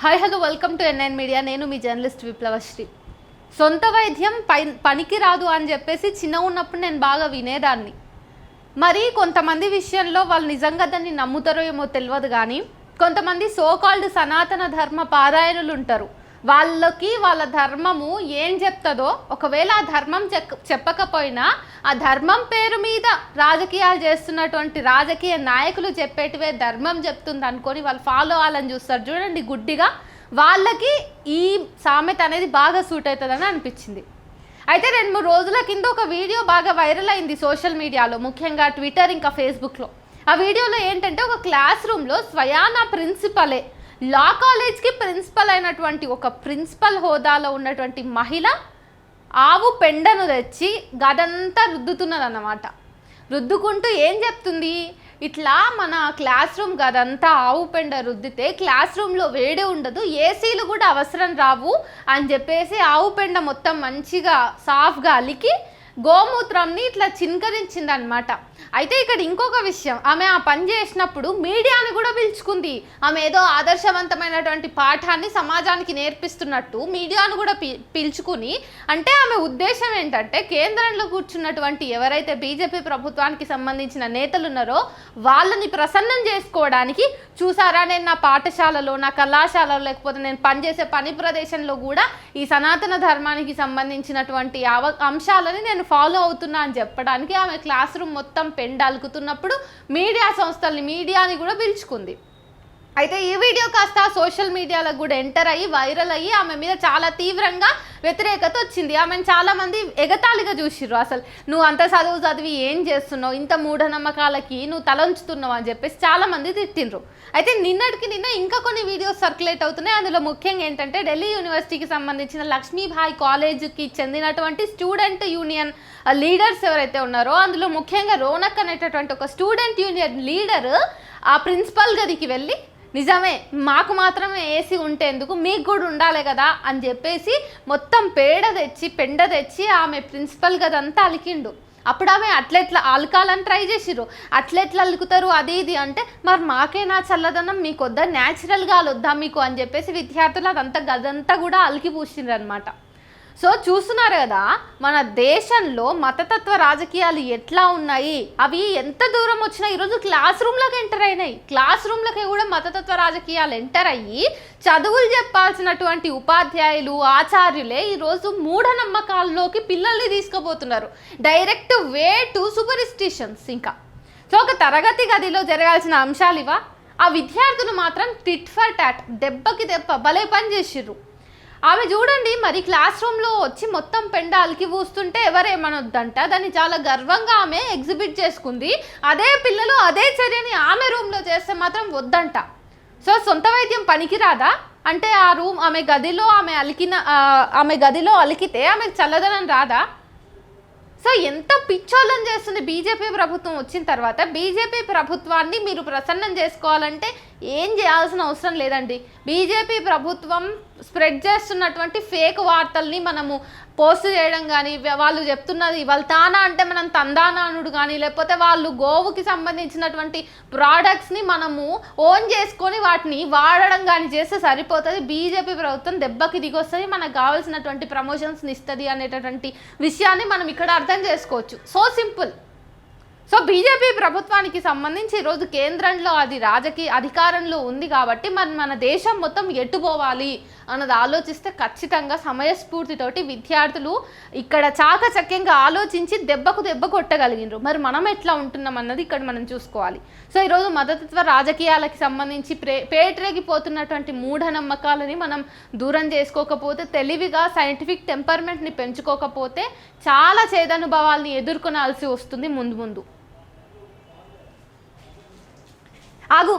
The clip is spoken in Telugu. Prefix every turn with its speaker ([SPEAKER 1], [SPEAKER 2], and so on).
[SPEAKER 1] Hi hello welcome to NIN media. నేను మీ జర్నలిస్ట్ విప్లవశ్రీ. సొంత వైద్యం పనికి రాదు అని చెప్పేసి చిన్న ఉన్నప్పుడు నేను బాగా వినేదాన్ని. మరి కొంతమంది విషయంలో వాళ్ళు నిజంగా దాన్ని నమ్ముతారో ఏమో తెలియదు, కానీ కొంతమంది సోకాల్డ్ సనాతన ధర్మ పారాయణులు ఉంటారు. వాళ్ళకి వాళ్ళ ధర్మము ఏం చెప్తుందో, ఒకవేళ ఆ ధర్మం చెప్పకపోయినా ఆ ధర్మం పేరు మీద రాజకీయాలు చేస్తున్నటువంటి రాజకీయ నాయకులు చెప్పేటివే ధర్మం చెప్తుంది అనుకొని వాళ్ళు ఫాలో అవ్వాలని చూస్తారు చూడండి గుడ్డిగా. వాళ్ళకి ఈ సామెత అనేది బాగా సూట్ అవుతుందని అనిపించింది. అయితే 2-3 రోజుల కింద ఒక వీడియో బాగా వైరల్ అయింది సోషల్ మీడియాలో, ముఖ్యంగా ట్విట్టర్ ఇంకా ఫేస్బుక్లో. ఆ వీడియోలో ఏంటంటే ఒక క్లాస్ రూమ్లో స్వయానా ప్రిన్సిపలే, లా కాలేజ్కి ప్రిన్సిపల్ అయినటువంటి ఒక ప్రిన్సిపల్ హోదాలో ఉన్నటువంటి మహిళ ఆవు పెండను తెచ్చి గదంతా రుద్దుతున్నదన్నమాట. రుద్దుకుంటూ ఏం చెప్తుంది, ఇట్లా మన క్లాస్ రూమ్ గదంతా ఆవు పెండ రుద్దితే క్లాస్ రూమ్లో వేడి ఉండదు, ఏసీలు కూడా అవసరం రావు అని చెప్పేసి ఆవు పెండ మొత్తం మంచిగా సాఫ్గా అలికి గోమూత్రంని ఇట్లా చిన్కరించిందనమాట. అయితే ఇక్కడ ఇంకొక విషయం, ఆమె ఆ పని చేసినప్పుడు మీడియాని కూడా పిలుచుకుంది. ఆమె ఏదో ఆదర్శవంతమైనటువంటి పాఠాన్ని సమాజానికి నేర్పిస్తున్నట్టు మీడియాను కూడా పిలుచుకుని, అంటే ఆమె ఉద్దేశం ఏంటంటే కేంద్రంలో కూర్చున్నటువంటి ఎవరైతే బీజేపీ ప్రభుత్వానికి సంబంధించిన నేతలు ఉన్నారో వాళ్ళని ప్రసన్నం చేసుకోవడానికి, చూసారా నేను నా పాఠశాలలో, నా కళాశాలలో, లేకపోతే నేను పనిచేసే పని ప్రదేశంలో కూడా ఈ సనాతన ధర్మానికి సంబంధించినటువంటి అంశాలని నేను ఫాలో అవుతున్నా అని చెప్పడానికి ఆమె క్లాస్ రూమ్ మొత్తం పెండాలుకుతున్నప్పుడు మీడియాని కూడా పిలుచుకుంది. అయితే ఈ వీడియో కాస్త సోషల్ మీడియాలకు కూడా ఎంటర్ అయ్యి వైరల్ అయ్యి ఆమె మీద చాలా తీవ్రంగా వ్యతిరేకత వచ్చింది. ఆమెను చాలామంది ఎగతాళిగా చూసిర్రు. అసలు నువ్వు అంత చదివి ఏం చేస్తున్నావు, ఇంత మూఢనమ్మకాలకి నువ్వు తలంచుతున్నావు అని చెప్పేసి చాలామంది తిట్టిండ్రు. అయితే నిన్న ఇంకా కొన్ని వీడియోస్ సర్క్యులేట్ అవుతున్నాయి. అందులో ముఖ్యంగా ఏంటంటే ఢిల్లీ యూనివర్సిటీకి సంబంధించిన లక్ష్మీబాయి కాలేజ్కి చెందినటువంటి స్టూడెంట్ యూనియన్ లీడర్స్ ఎవరైతే ఉన్నారో అందులో ముఖ్యంగా రోనక్ అనేటటువంటి ఒక స్టూడెంట్ యూనియన్ లీడర్ ఆ ప్రిన్సిపల్ గదికి వెళ్ళి, నిజమే మాకు మాత్రమే ఏసీ ఉంటే ఎందుకు, మీకు కూడా ఉండాలి కదా అని చెప్పేసి మొత్తం పెండ తెచ్చి ఆమె ప్రిన్సిపల్ గదంతా అలికిండు. అప్పుడు ఆమె అట్లెట్లా అలకాలని ట్రై చేసిర్రు. అట్లెట్లా అలుకుతారు అది ఇది అంటే, మరి మాకేనా చల్లదనం, మీకు వద్దా, న్యాచురల్గా వద్దా మీకు అని చెప్పేసి విద్యార్థులు గదంతా కూడా అలికి పూసిండ్రు అనమాట. సో చూస్తున్నారు కదా మన దేశంలో మతతత్వ రాజకీయాలు ఎట్లా ఉన్నాయి, అవి ఎంత దూరం వచ్చినా ఈరోజు క్లాస్ రూమ్లోకి ఎంటర్ అయినాయి. క్లాస్ రూమ్లకి కూడా మతతత్వ రాజకీయాలు ఎంటర్ అయ్యి చదువులు చెప్పాల్సినటువంటి ఉపాధ్యాయులు, ఆచార్యులే ఈరోజు మూఢనమ్మకాల్లోకి పిల్లల్ని తీసుకుపోతున్నారు. Direct way to superstitions. ఇంకా సో ఒక తరగతి గదిలో జరగాల్సిన అంశాలు ఇవా, ఆ విద్యార్థులు మాత్రం టిట్ ఫర్ టాట్, దెబ్బకి దెబ్బ భలే పని చేసిర్రు. ఆమె చూడండి మరి క్లాస్ రూమ్లో వచ్చి మొత్తం పెండ అలికి పూస్తుంటే ఎవరేమనొద్దంట, దాన్ని చాలా గర్వంగా ఆమె ఎగ్జిబిట్ చేసుకుంది. అదే పిల్లలు అదే చర్యని ఆమె రూమ్లో చేస్తే మాత్రం వద్దంట. సో సొంత వైద్యం పనికిరాదా అంటే ఆ రూమ్ ఆమె గదిలో అలికితే ఆమెకు చల్లదనం రాదా? సో ఎంత పిచ్చోళ్ళని చేస్తుంది బీజేపీ ప్రభుత్వం వచ్చిన తర్వాత. బీజేపీ ప్రభుత్వాన్ని మీరు ప్రసన్నం చేసుకోవాలంటే ఏం చేయాల్సిన అవసరం లేదండి. బీజేపీ ప్రభుత్వం స్ప్రెడ్ చేస్తున్నటువంటి ఫేక్ వార్తల్ని మనము పోస్ట్ చేయడం కానీ, వాళ్ళు చెప్తున్నది వాళ్ళు తానా అంటే మనం తందానా అనుడు కానీ, లేకపోతే వాళ్ళు గోవుకి సంబంధించినటువంటి ప్రోడక్ట్స్ని మనము ఓన్ చేసుకొని వాటిని వాడడం కానీ చేస్తే సరిపోతుంది. బీజేపీ ప్రభుత్వం దెబ్బకి దిగొస్తుంది, మనకు కావాల్సినటువంటి ప్రమోషన్స్ని ఇస్తుంది అనేటటువంటి విషయాన్ని మనం ఇక్కడ అర్థం చేసుకోవచ్చు. So simple. సో బీజేపీ ప్రభుత్వానికి సంబంధించి ఈరోజు కేంద్రంలో అది రాజకీయ అధికారంలో ఉంది కాబట్టి మన దేశం మొత్తం ఎట్టుపోవాలి అన్నది ఆలోచిస్తే ఖచ్చితంగా సమయస్ఫూర్తితోటి విద్యార్థులు ఇక్కడ చాకచక్యంగా ఆలోచించి దెబ్బకు దెబ్బ కొట్టగలిగినారు. మరి మనం ఎట్లా ఉంటున్నాం అన్నది ఇక్కడ మనం చూసుకోవాలి. సో ఈరోజు మతతత్వ రాజకీయాలకి సంబంధించి పేటరేగిపోతున్నటువంటి మూఢనమ్మకాలని మనం దూరం చేసుకోకపోతే, తెలివిగా సైంటిఫిక్ టెంపర్మెంట్ని పెంచుకోకపోతే చాలా చేదనుభవాల్ని ఎదుర్కొనాల్సి వస్తుంది ముందు. ఆగు.